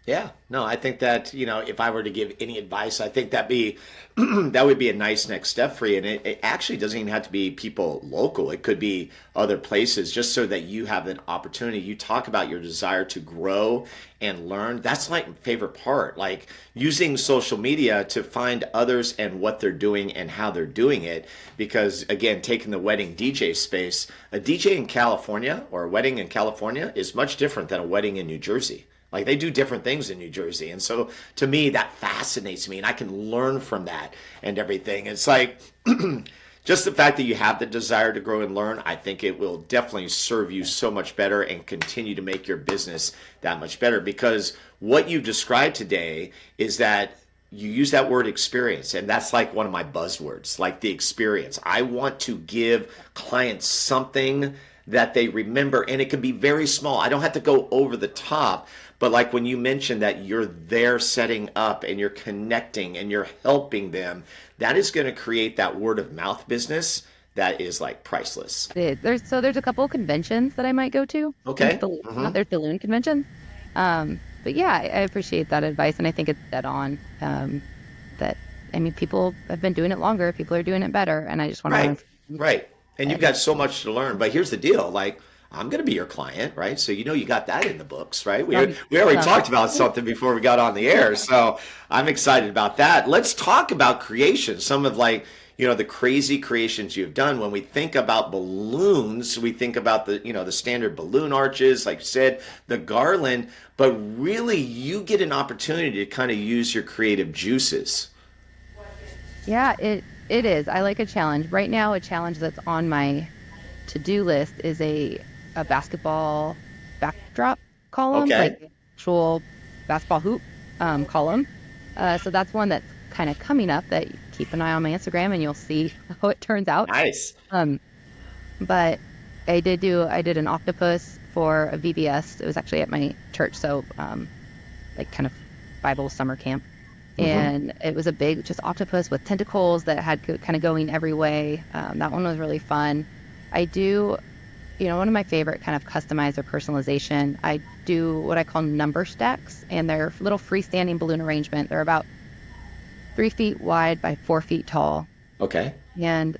Yeah, no, I think that, if I were to give any advice, I think that would be a nice next step for you. And it actually doesn't even have to be people local. It could be other places, just so that you have an opportunity. You talk about your desire to grow and learn. That's like my favorite part, like using social media to find others and what they're doing and how they're doing it. Because again, taking the wedding DJ space, a DJ in California or a wedding in California is much different than a wedding in New Jersey. Like, they do different things in New Jersey. And so to me, that fascinates me, and I can learn from that and everything. It's like just the fact that you have the desire to grow and learn, I think it will definitely serve you so much better and continue to make your business that much better. Because what you've described today is that you use that word experience, and that's like one of my buzzwords, like the experience. I want to give clients something that they remember, and it can be very small. I don't have to go over the top. But like when you mentioned that you're there setting up and you're connecting and you're helping them, that is going to create that word of mouth business that is like priceless. There's a couple of conventions that I might go to. Okay. There's balloon conventions. But yeah, I appreciate that advice, and I think it's dead on. People have been doing it longer. People are doing it better, and I just want to learn. Right. And you've got so much to learn. But here's the deal, like, I'm going to be your client, right? So you got that in the books, right? We already talked about something before we got on the air, so I'm excited about that. Let's talk about creation, some of the crazy creations you've done. When we think about balloons, we think about the standard balloon arches, like you said, the garland, but really you get an opportunity to kind of use your creative juices. Yeah, it is. I like a challenge. Right now, a challenge that's on my to-do list is a basketball backdrop column, like actual basketball hoop column. So that's one that's kind of coming up that keep an eye on my Instagram and you'll see how it turns out. Nice. But I did an octopus for a VBS. It was actually at my church, so like kind of Bible summer camp. And it was a big just octopus with tentacles that had kind of going every way. That one was really fun. I do, one of my favorite kind of customize or personalization, I do what I call number stacks, and they're little freestanding balloon arrangement. They're about 3 feet wide by 4 feet tall. Okay. And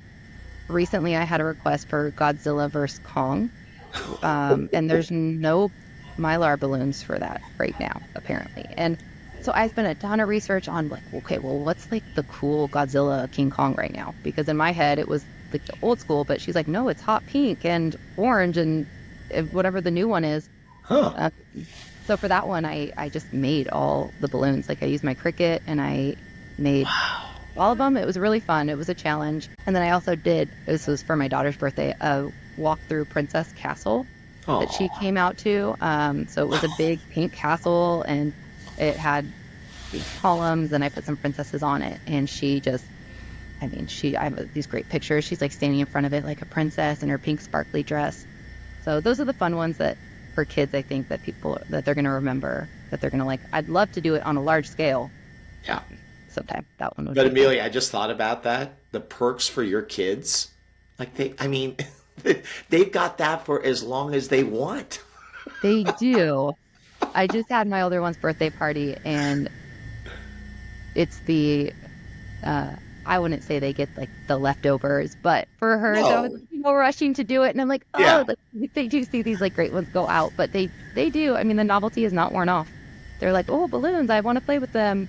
recently I had a request for Godzilla versus Kong. And there's no Mylar balloons for that right now, apparently. And so I spent a ton of research on like, okay, well, what's like the cool Godzilla King Kong right now? Because in my head, it was like the old school, but she's like, no, it's hot pink and orange and whatever the new one is. Huh. So for that one, I just made all the balloons. Like I used my Cricut and I made all of them. It was really fun. It was a challenge. And then I also did, this was for my daughter's birthday, a walk through Princess Castle that she came out to. So it was a big pink castle and it had these columns and I put some princesses on it. And she just, I have these great pictures. She's like standing in front of it like a princess in her pink sparkly dress. So those are the fun ones that for kids, I think that that they're going to remember, that they're going to like. I'd love to do it on a large scale. Yeah. Sometime that one would But be Amelia, fun. I just thought about that. The perks for your kids, like they've got that for as long as they want. They do. I just had my older one's birthday party, and it's the, I wouldn't say they get like the leftovers, but for her, I was rushing to do it, and I'm like, like, they do see these like great ones go out, but they do. I mean, the novelty is not worn off. They're like, oh, balloons, I want to play with them.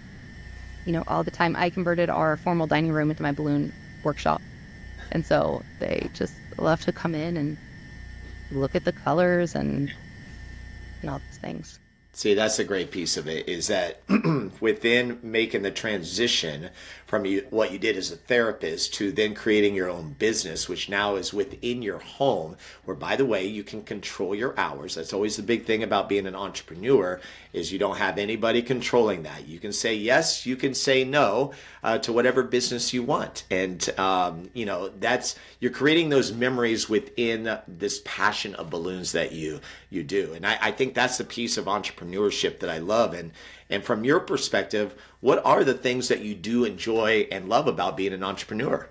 All the time. I converted our formal dining room into my balloon workshop, and so they just love to come in and look at the colors and all those things. See, that's a great piece of it, is that within making the transition from what you did as a therapist to then creating your own business, which now is within your home, where, by the way, you can control your hours. That's always the big thing about being an entrepreneur, is you don't have anybody controlling that. You can say yes, you can say no to whatever business you want. And, you're creating those memories within this passion of balloons that you do. And I think that's the piece of entrepreneurship that I love. And from your perspective, what are the things that you do enjoy and love about being an entrepreneur?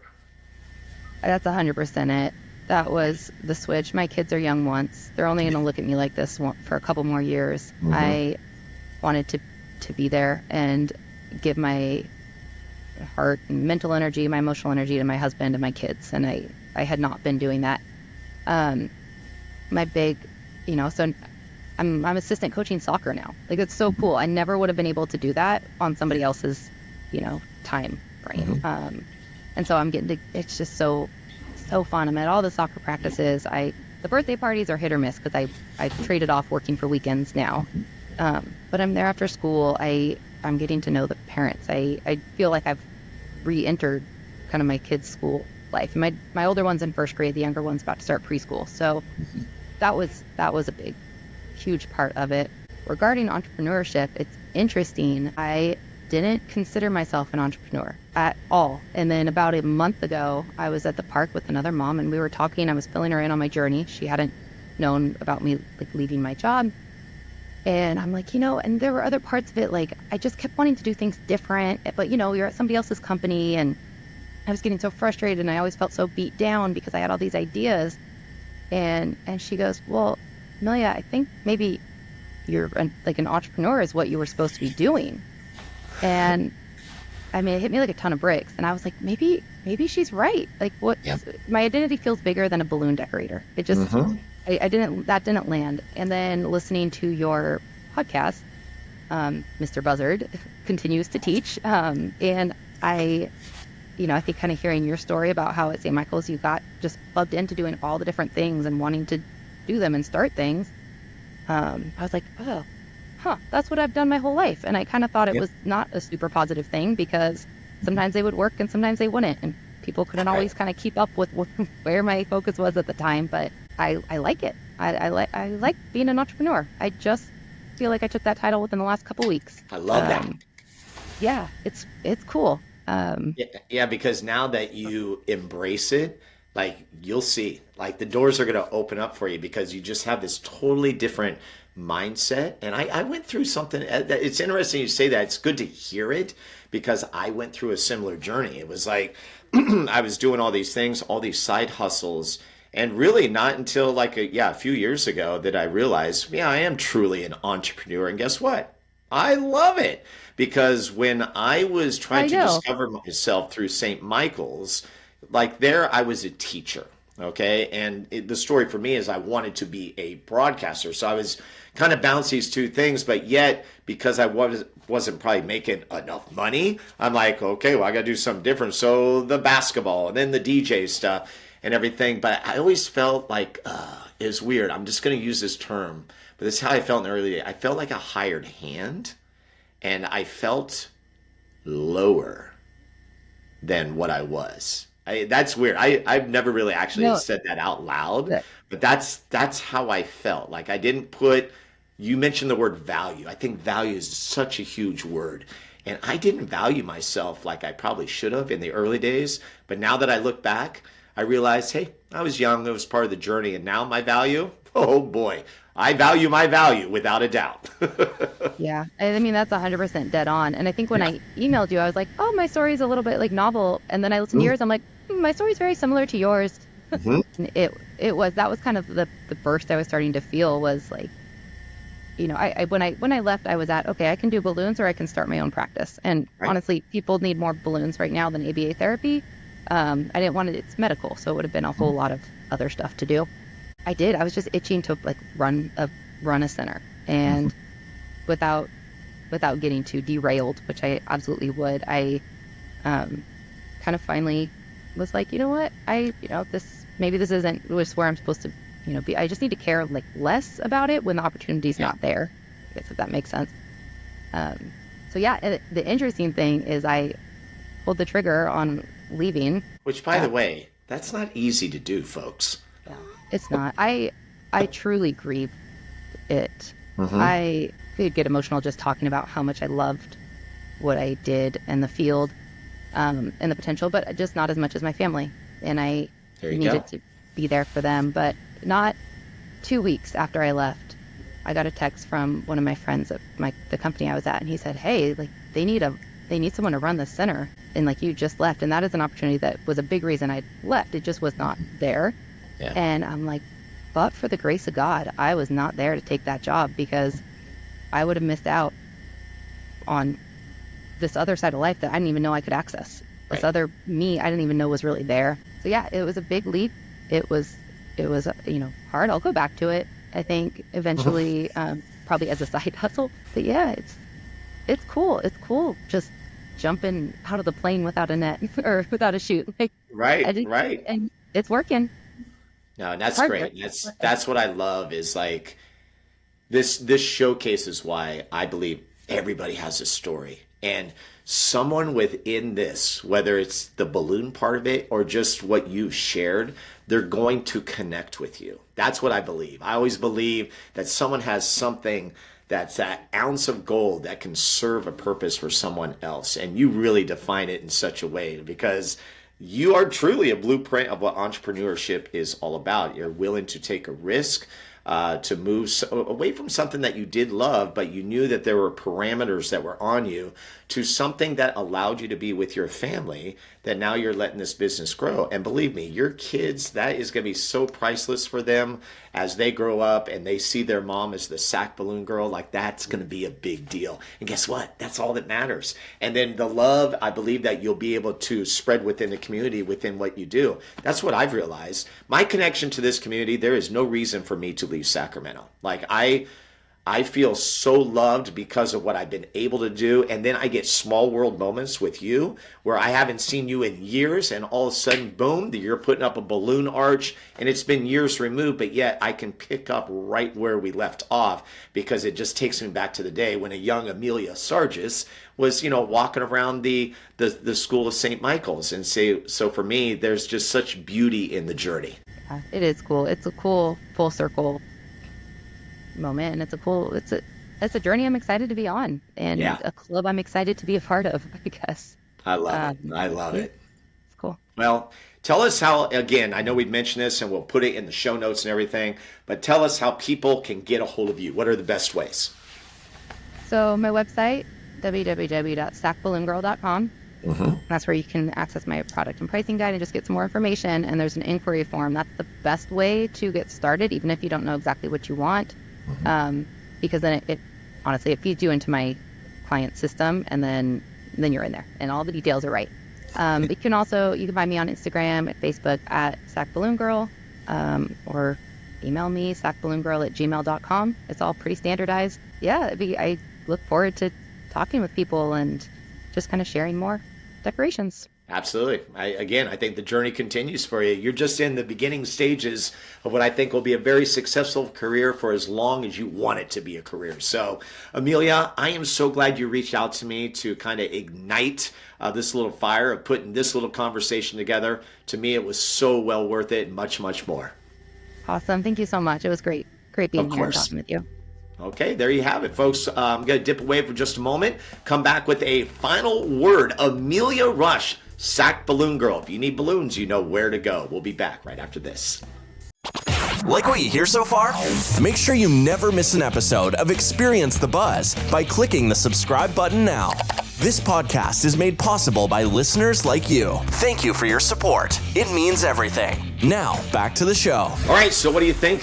That's 100% it. That was the switch. My kids are young once. They're only going to look at me like this for a couple more years. I wanted to be there and give my heart and mental energy, my emotional energy to my husband and my kids. And I had not been doing that. My big, so I'm assistant coaching soccer now. Like, it's so cool. I never would have been able to do that on somebody else's, time frame. And so I'm getting to, it's just so fun. I'm at all the soccer practices. The birthday parties are hit or miss because I traded off working for weekends now. But I'm there after school. I'm getting to know the parents. I feel like I've re-entered kind of my kids' school life. My older one's in first grade. The younger one's about to start preschool. So that was a big, huge part of it. Regarding entrepreneurship, it's interesting. I didn't consider myself an entrepreneur at all. And then about a month ago, I was at the park with another mom and we were talking. I was filling her in on my journey. She hadn't known about me like leaving my job. And I'm like, and there were other parts of it. Like, I just kept wanting to do things different, but you're at somebody else's company and I was getting so frustrated and I always felt so beat down because I had all these ideas. And she goes, well, Amelia, I think maybe you're like an entrepreneur is what you were supposed to be doing. And I mean, it hit me like a ton of bricks. And I was like, maybe she's right. Like, what? Yep. My identity feels bigger than a balloon decorator. It just, that didn't land. And then listening to your podcast, Mr. Buzzard continues to teach. And I think kind of hearing your story about how at St. Michael's you got just plugged into doing all the different things and wanting to do them and start things. I was like, that's what I've done my whole life. And I kind of thought it was not a super positive thing because sometimes they would work and sometimes they wouldn't. And people couldn't always kind of keep up with where my focus was at the time. But I like it. I like being an entrepreneur. I just feel like I took that title within the last couple weeks. I love that. yeah, it's cool. Yeah, because now that you embrace it, like you'll see, like the doors are going to open up for you because you just have this totally different mindset. And I went through something. It's interesting you say that. It's good to hear it because I went through a similar journey. It was like I was doing all these things, all these side hustles. And really not until like a few years ago that I realized, yeah, I am truly an entrepreneur. And guess what? I love it because when I was trying I to know. discover myself through St. Michael's, like there I was a teacher, okay? And the story for me is I wanted to be a broadcaster. So I was kind of balance these two things, but yet because I wasn't probably making enough money, I'm like, okay, well I got to do something different. So the basketball and then the DJ stuff and everything. But I always felt like it was weird. I'm just going to use this term, but this is how I felt in the early days. I felt like a hired hand, and I felt lower than what I was. That's weird. I've never really actually No, said that out loud, that- but that's how I felt. Like I didn't put. You mentioned the word value. I think value is such a huge word. And I didn't value myself like I probably should have in the early days. But now that I look back, I realized, hey, I was young. It was part of the journey. And now my value, oh boy, I value my value without a doubt. yeah. I mean, that's 100% dead on. And I think when Yeah. I emailed you, I was like, oh, my story's a little bit like novel. And then I listened to Mm, yours. I'm like, my story's very similar to yours. mhm. And that was kind of the burst I was starting to feel was like, when I left, I was at, okay, I can do balloons or I can start my own practice. And Right. honestly, people need more balloons right now than ABA therapy. I didn't want it. It's medical, so it would have been a whole lot of other stuff to do. I did. I was just itching to like run a center, and without getting too derailed, which I absolutely would. I kind of finally was like, you know what? This isn't was where I'm supposed to, be. I just need to care like less about it when the opportunity's Yeah. not there. I guess if that makes sense. Um, so yeah, the interesting thing is I pulled the trigger on leaving. Which, by Uh, the way, that's not easy to do, folks. yeah, it's not. I truly grieve it. Hmm. I could get emotional just talking about how much I loved what I did in the field, and the potential, but just not as much as my family. And I There you needed go. to be there for them. But not 2 weeks after I left, I got a text from one of my friends at the company I was at, and he said, "Hey, like they need someone to run the center, and like you just left, and that is an opportunity that was a big reason I left. It just was not there." Yeah. And I'm like, but for the grace of God, I was not there to take that job because I would have missed out on this other side of life that I didn't even know I could access. This Right. other me I didn't even know was really there. So yeah, it was a big leap. It was hard. I'll go back to it. I think eventually, probably as a side hustle. But yeah, it's cool. It's cool just jumping out of the plane without a net or without a chute. Like I Right, did, right. and it's working. No, and It's that's hard work. great. That's what I love is like this showcases why I believe everybody has a story. And someone within this, whether it's the balloon part of it or just what you shared, they're going to connect with you. That's what I believe. I always believe that someone has something that's that ounce of gold that can serve a purpose for someone else. And you really define it in such a way because you are truly a blueprint of what entrepreneurship is all about. You're willing to take a risk, to move away from something that you did love, but you knew that there were parameters that were on you to something that allowed you to be with your family, that now you're letting this business grow. And believe me, your kids, that is going to be so priceless for them as they grow up and they see their mom as the sack balloon girl. Like that's going to be a big deal. And guess what? That's all that matters. And then the love, I believe that you'll be able to spread within the community, within what you do. That's what I've realized. My connection to this community, there is no reason for me to leave Sacramento. Like I feel so loved because of what I've been able to do. And then I get small world moments with you where I haven't seen you in years. And all of a sudden, boom, you're putting up a balloon arch and it's been years removed. But yet I can pick up right where we left off because it just takes me back to the day when a young Amelia Sargis was, walking around the school of St. Michael's. And so for me, there's just such beauty in the journey. Yeah, it is cool. It's a cool full circle moment, and it's it's a journey I'm excited to be on, and Yeah. a club I'm excited to be a part of, I guess. I love it. I love Yeah, it. it's cool. Well, tell us how, again, I know we've mentioned this and we'll put it in the show notes and everything, but tell us how people can get a hold of you. What are the best ways? So my website, www.sacballoongirl.com. That's where you can access my product and pricing guide and just get some more information. And there's an inquiry form. That's the best way to get started, even if you don't know exactly what you want, because then it honestly, it feeds you into my client system, and then you're in there, and all the details are right. But you can find me on Instagram and Facebook at sacballoongirl, or email me sacballoongirl@gmail.com. It's all pretty standardized. Yeah, I look forward to talking with people and just kind of sharing more decorations. Absolutely. I think the journey continues for you. You're just in the beginning stages of what I think will be a very successful career for as long as you want it to be a career. So, Amelia, I am so glad you reached out to me to kind of ignite this little fire of putting this little conversation together. To me, it was so well worth it and much, much more. Awesome. Thank you so much. It was great. Great being Of here and course. talking with you. Okay, there you have it, folks. I'm going to dip away for just a moment. Come back with a final word. Amelia Rush, Sac Balloon Girl. If you need balloons, you know where to go. We'll be back right after this. Like what you hear so far? Make sure you never miss an episode of Experience the Buzz by clicking the subscribe button now. This podcast is made possible by listeners like you. Thank you for your support. It means everything. Now, back to the show. All right, so what do you think?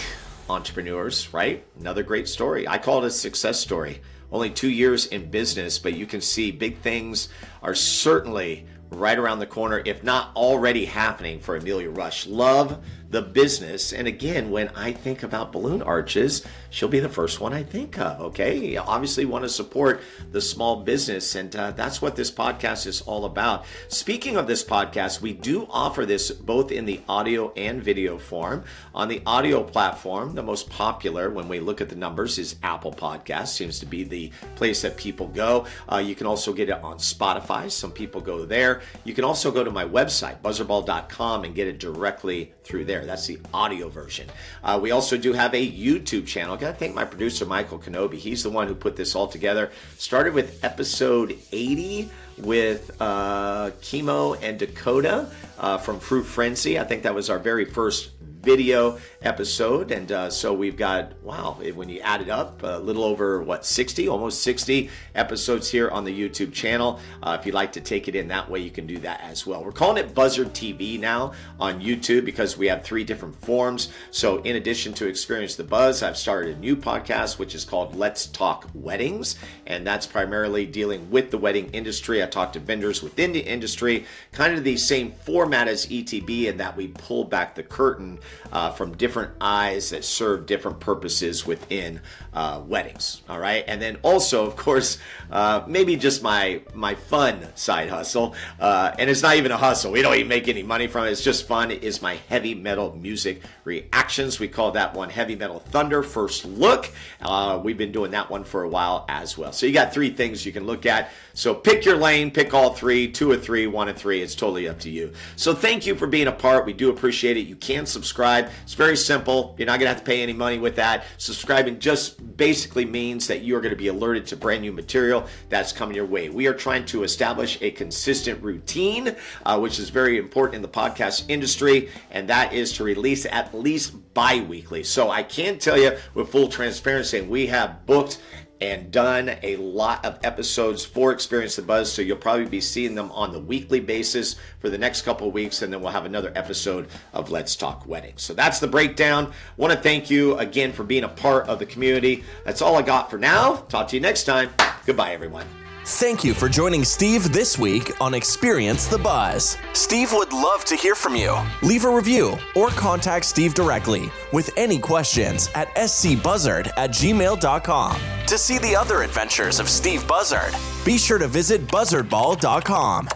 Entrepreneurs, right? Another great story. I call it a success story. Only 2 years in business, but you can see big things are certainly right around the corner, if not already happening for Amelia Rush. Love the business. And again, when I think about balloon arches, she'll be the first one I think of, okay? You obviously want to support the small business, and that's what this podcast is all about. Speaking of this podcast, we do offer this both in the audio and video form. On the audio platform, the most popular when we look at the numbers is Apple Podcasts. Seems to be the place that people go. You can also get it on Spotify. Some people go there. You can also go to my website, buzzardball.com, and get it directly through there. That's the audio version. We also do have a YouTube channel. I got to thank my producer, Michael Kenobi. He's the one who put this all together. Started with episode 80 with Chemo and Dakota from Fruit Frenzy. I think that was our very first video episode, and so we've got, wow, when you add it up, a little over, almost 60 episodes here on the YouTube channel. If you'd like to take it in that way, you can do that as well. We're calling it Buzzard TV now on YouTube because we have 3 different forms. So in addition to Experience the Buzz, I've started a new podcast, which is called Let's Talk Weddings, and that's primarily dealing with the wedding industry. I talk to vendors within the industry, kind of the same format as ETB, in that we pull back the curtain from different eyes that serve different purposes within weddings. All right. And then also, of course, maybe just my fun side hustle. And it's not even a hustle. We don't even make any money from it. It's just fun. It is my heavy metal music reactions. We call that one Heavy Metal Thunder First Look. We've been doing that one for a while as well. So you got 3 things you can look at. So pick your lane, pick all 3, 2 or 3, 1 or 3. It's totally up to you. So thank you for being a part. We do appreciate it. You can subscribe. It's very simple. You're not going to have to pay any money with that. Subscribing just basically means that you're going to be alerted to brand new material that's coming your way. We are trying to establish a consistent routine, which is very important in the podcast industry, and that is to release at least bi-weekly. So I can tell you with full transparency, we have booked and done a lot of episodes for Experience the Buzz, so you'll probably be seeing them on the weekly basis for the next couple of weeks, and then we'll have another episode of Let's Talk Weddings. So that's the breakdown. Want to thank you again for being a part of the community. That's all I got for now. Talk to you next time. Goodbye, everyone. Thank you for joining Steve this week on Experience the Buzz. Steve would love to hear from you. Leave a review or contact Steve directly with any questions at scbuzzard@gmail.com. To see the other adventures of Steve Buzzard, be sure to visit buzzardball.com.